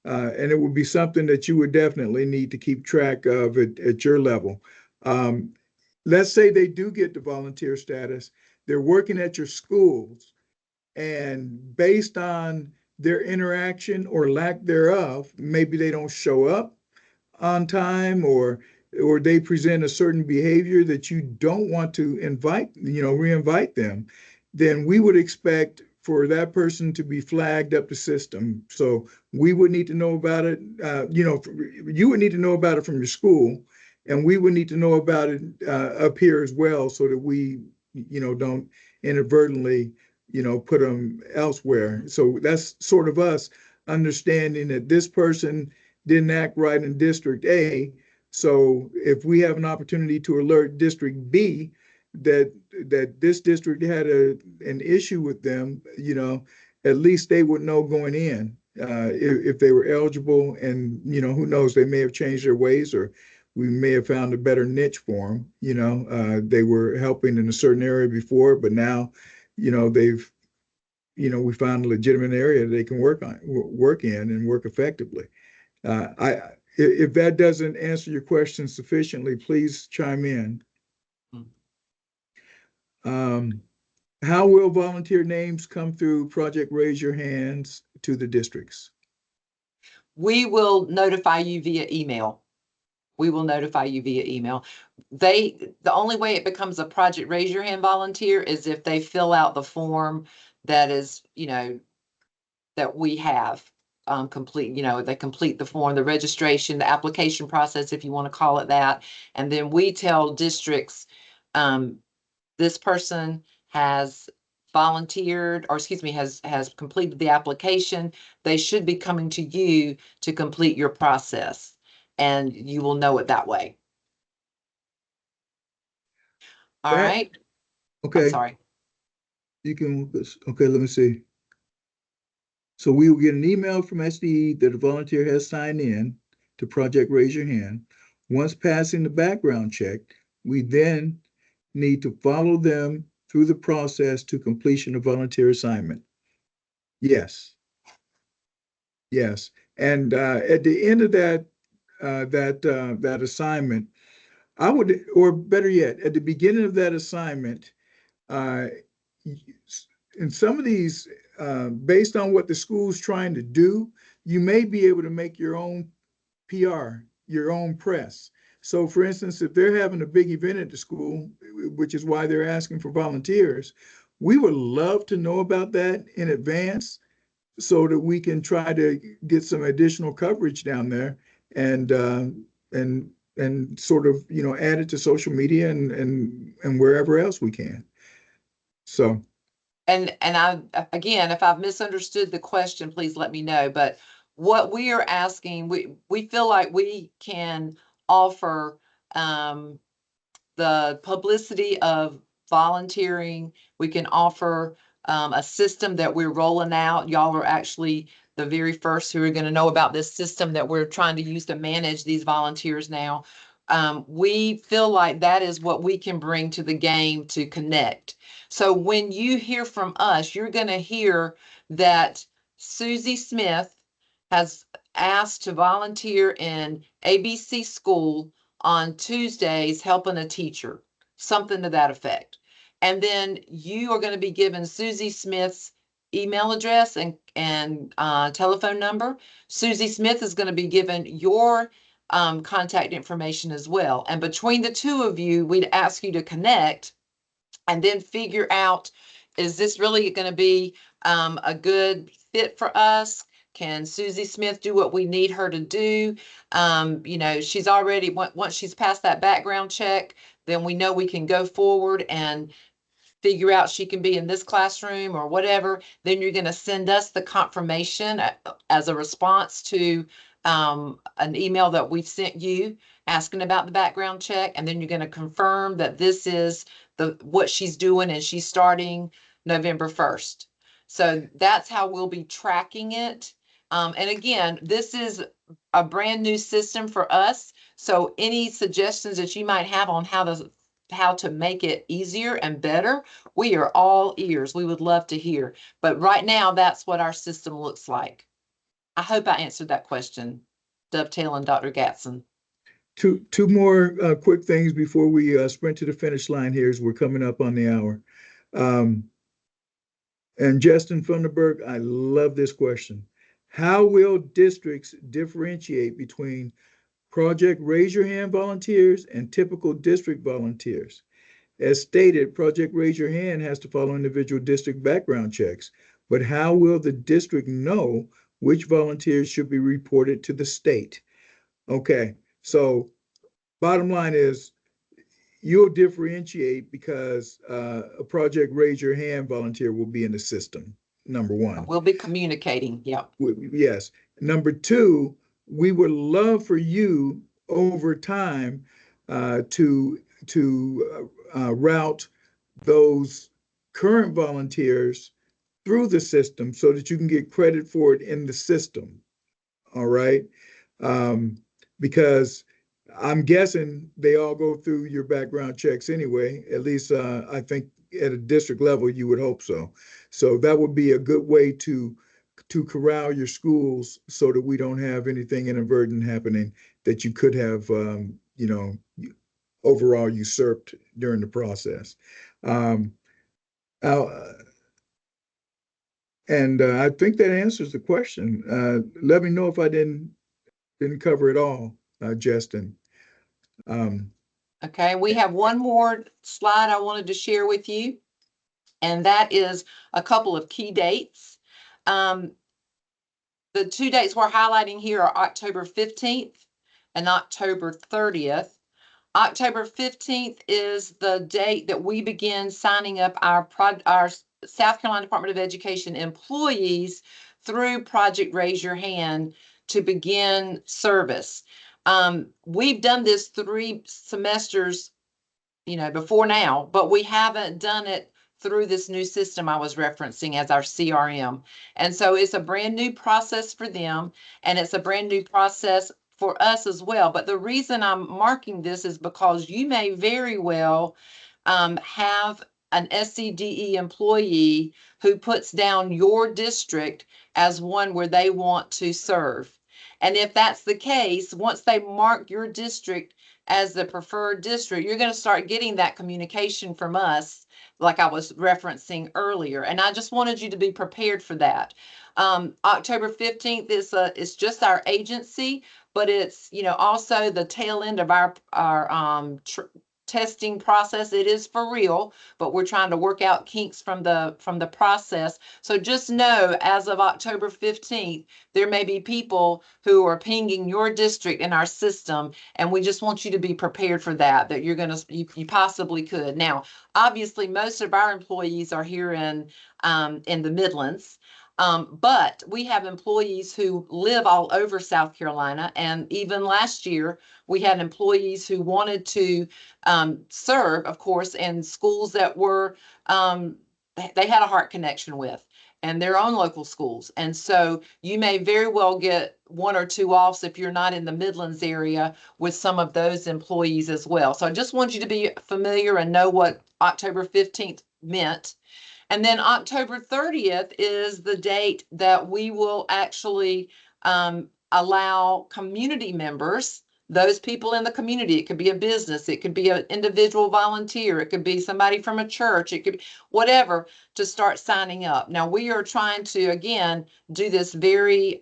And it would be something that you would definitely need to keep track of at your level. Let's say they do get the volunteer status. They're working at your schools, and based on their interaction or lack thereof, maybe they don't show up on time, or they present a certain behavior that you don't want to re-invite them, then we would expect for that person to be flagged up the system. So we would need to know about it. You would need to know about it from your school, and we would need to know about it up here as well, so that we, don't inadvertently, put them elsewhere. So that's sort of us understanding that this person didn't act right in District A. So if we have an opportunity to alert District B that this district had an issue with them, at least they would know going in if they were eligible. And who knows, they may have changed their ways, or we may have found a better niche for them. They were helping in a certain area before, but now, they've we found a legitimate area they can work in and work effectively. If that doesn't answer your question sufficiently, please chime in. How will volunteer names come through Project Raise Your Hands to the districts? We will notify you via email. We will notify you via email. The only way it becomes a Project Raise Your Hand volunteer is if they fill out the form that is, that we have complete, they complete the form, the registration, the application process, if you want to call it that. And then we tell districts, this person has volunteered, or excuse me, has completed the application. They should be coming to you to complete your process, and you will know it that way. All right. Okay. I'm sorry. You can, okay, let me see. So we will get an email from SDE that a volunteer has signed in to Project Raise Your Hand. Once passing the background check, we then need to follow them through the process to completion of volunteer assignment. Yes. Yes. And at the end of that assignment, I would, or better yet, at the beginning of that assignment, in some of these, based on what the school's trying to do, you may be able to make your own PR, your own press. So for instance, if they're having a big event at the school, which is why they're asking for volunteers, we would love to know about that in advance so that we can try to get some additional coverage down there and sort of, add it to social media and wherever else we can. So. And again, if I've misunderstood the question, please let me know. But what we are asking, we feel like we can offer the publicity of volunteering. We can offer a system that we're rolling out. Y'all are actually the very first who are going to know about this system that we're trying to use to manage these volunteers now. We feel like that is what we can bring to the game to connect. So when you hear from us, you're going to hear that Susie Smith has asked to volunteer in ABC school on Tuesdays helping a teacher, something to that effect. And then you are going to be given Susie Smith's email address and telephone number. Susie Smith is going to be given your contact information as well. And between the two of you, we'd ask you to connect and then figure out, is this really going to be a good fit for us? Can Susie Smith do what we need her to do? You know, she's already, once she's passed that background check, then we know we can go forward and figure out she can be in this classroom or whatever. Then you're going to send us the confirmation as a response to an email that we've sent you asking about the background check. And then you're going to confirm that this is what she's doing and she's starting November 1st. So that's how we'll be tracking it. And again, this is a brand new system for us. So any suggestions that you might have on how to make it easier and better, we are all ears. We would love to hear. But right now, that's what our system looks like. I hope I answered that question, dovetailing Dr. Gatson. Two more quick things before we sprint to the finish line here, as we're coming up on the hour. And Justin Funderburg, I love this question. How will districts differentiate between Project Raise Your Hand volunteers and typical district volunteers? As stated, Project Raise Your Hand has to follow individual district background checks, but how will the district know which volunteers should be reported to the state? Okay, so bottom line is you'll differentiate because a Project Raise Your Hand volunteer will be in the system, number one. We'll be communicating, yeah. Yes. Number two, we would love for you over time to route those current volunteers through the system so that you can get credit for it in the system. All right. Because I'm guessing they all go through your background checks anyway. At least I think at a district level, you would hope so. So that would be a good way to corral your schools so that we don't have anything inadvertent happening that you could have, you know, overall usurped during the process. And I think that answers the question. Let me know if I didn't cover it all, Justin. Okay, we have one more slide I wanted to share with you, and that is a couple of key dates. The two dates we're highlighting here are October 15th and October 30th. October 15th is the date that we begin signing up our South Carolina Department of Education employees through Project Raise Your Hand to begin service. We've done this 3 semesters, you know, before now, but we haven't done it through this new system I was referencing as our CRM. And so it's a brand new process for them, and it's a brand new process for us as well. But the reason I'm marking this is because you may very well have an SCDE employee who puts down your district as one where they want to serve. And if that's the case, once they mark your district as the preferred district, you're going to start getting that communication from us, like I was referencing earlier. And I just wanted you to be prepared for that. October 15th is just our agency, but it's, you know, also the tail end of our testing process. It is for real, but we're trying to work out kinks from the process. So just know, as of October 15th, there may be people who are pinging your district in our system, and we just want you to be prepared for that you're going to, you possibly could. Now, obviously, most of our employees are here in the Midlands. But we have employees who live all over South Carolina, and even last year we had employees who wanted to serve, of course, in schools that were they had a heart connection with, and their own local schools. And so you may very well get 1 or 2 offs if you're not in the Midlands area with some of those employees as well. So I just want you to be familiar and know what October 15th meant. And then October 30th is the date that we will actually allow community members those people in the community. It could be a business, it could be an individual volunteer, it could be somebody from a church, it could be whatever, to start signing up. Now, we are trying to, again, do this very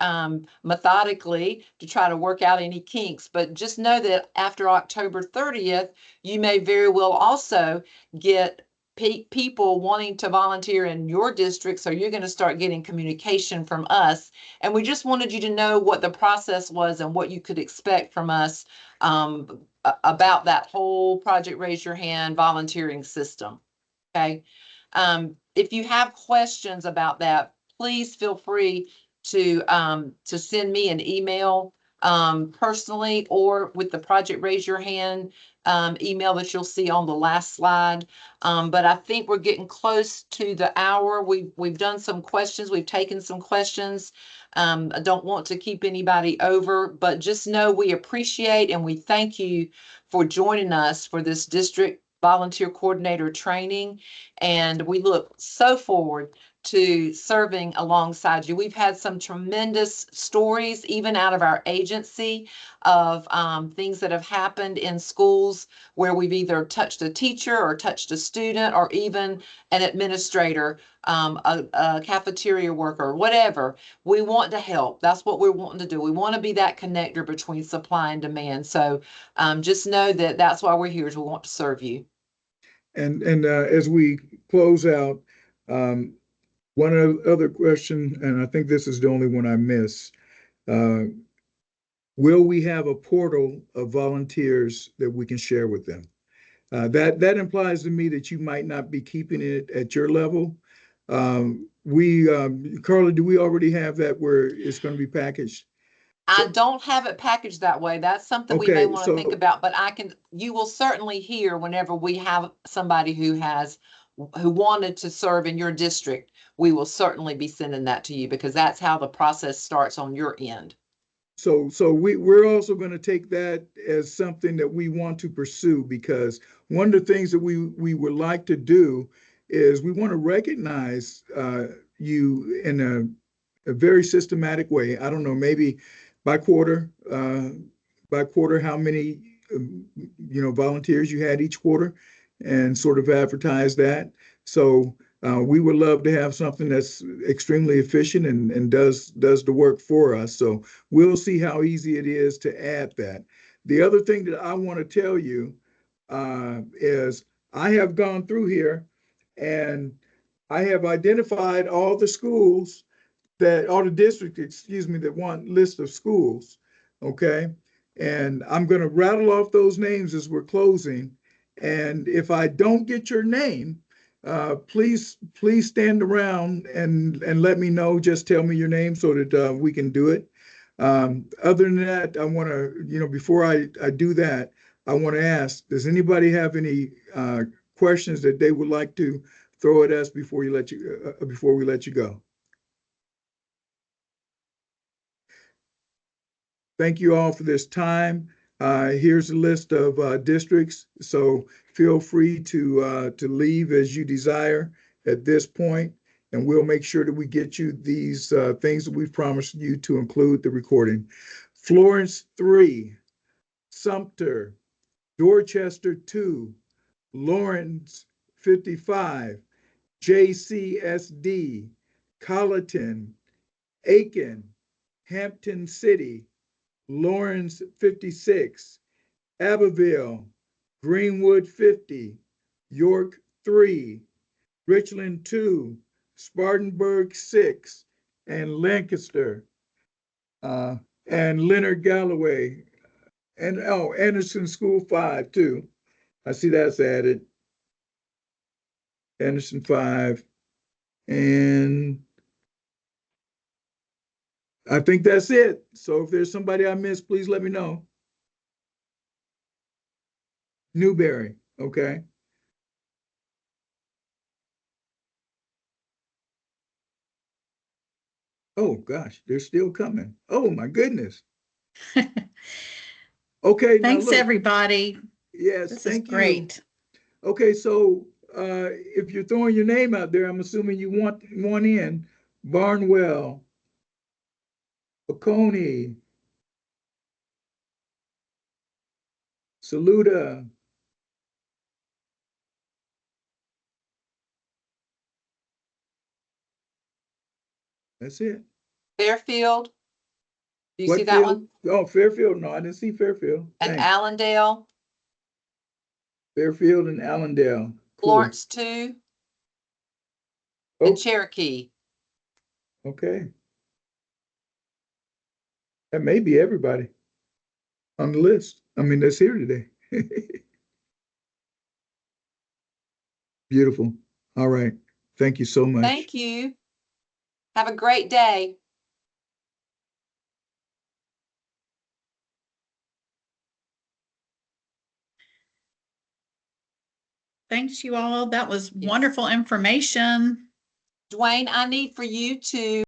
methodically to try to work out any kinks, but just know that after October 30th, you may very well also get people wanting to volunteer in your district. So you're going to start getting communication from us. And we just wanted you to know what the process was and what you could expect from us about that whole Project Raise Your Hand volunteering system. Okay. If you have questions about that, please feel free to send me an email personally, or with the Project Raise Your Hand email that you'll see on the last slide. But I think we're getting close to the hour. We've done some questions. We've taken some questions. I don't want to keep anybody over, but just know we appreciate and we thank you for joining us for this district volunteer coordinator training. And we look so forward to serving alongside you. We've had some tremendous stories, even out of our agency, of things that have happened in schools where we've either touched a teacher or touched a student or even an administrator, a cafeteria worker, whatever. We want to help. That's what we're wanting to do. We want to be that connector between supply and demand. So just know that that's why we're here, is we want to serve you. And as we close out, one other question, and I think this is the only one I missed. Will we have a portal of volunteers that we can share with them? That implies to me that you might not be keeping it at your level. Carla, do we already have that where it's going to be packaged? I don't have it packaged that way. That's something we may Okay, want to think so- about, but you will certainly hear whenever we have somebody who wanted to serve in your district. We will certainly be sending that to you, because that's how the process starts on your end. So we're also going to take that as something that we want to pursue, because one of the things that we would like to do is we want to recognize you in a very systematic way. I don't know, maybe by quarter, how many volunteers you had each quarter, and sort of advertise that. So we would love to have something that's extremely efficient and does the work for us. So we'll see how easy it is to add that. The other thing that I want to tell you is I have gone through here and I have identified all the schools all the districts, that want list of schools, okay? And I'm going to rattle off those names as we're closing. And if I don't get your name, please stand around and let me know. Just tell me your name so that we can do it. Other than that, I want to, before I do that, I want to ask, does anybody have any questions that they would like to throw at us before we let you go? Thank you all for this time. Here's a list of districts, so feel free to leave as you desire at this point, and we'll make sure that we get you these things that we've promised you to include the recording. Florence 3, Sumter, Dorchester 2, Lawrence 55, JCSD, Colleton, Aiken, Hampton City, Lawrence 56, Abbeville, Greenwood 50, York 3, Richland 2, Spartanburg 6, and Lancaster, and Leonard Galloway, and Anderson School 5 too. I see that's added. Anderson 5, and I think that's it. So if there's somebody I missed, please let me know. Newberry, okay. Oh gosh, they're still coming. Oh my goodness. Okay. Thanks, now look, everybody. yes, This is thank you. great. Okay, so if you're throwing your name out there, I'm assuming you want one in. Barnwell, Oconee, Saluda. That's it. Fairfield. Do you What see that field? one? Oh, Fairfield. No, I didn't see Fairfield. And Thanks. Allendale, Fairfield and Allendale. Cool. Florence 2, Oh, and Cherokee. okay. That may be everybody on the list. I mean, that's here today. Beautiful. All right. Thank you so much. Thank you. Have a great day. Thanks, you all. That was Yes. wonderful information. Dwayne, I need for you to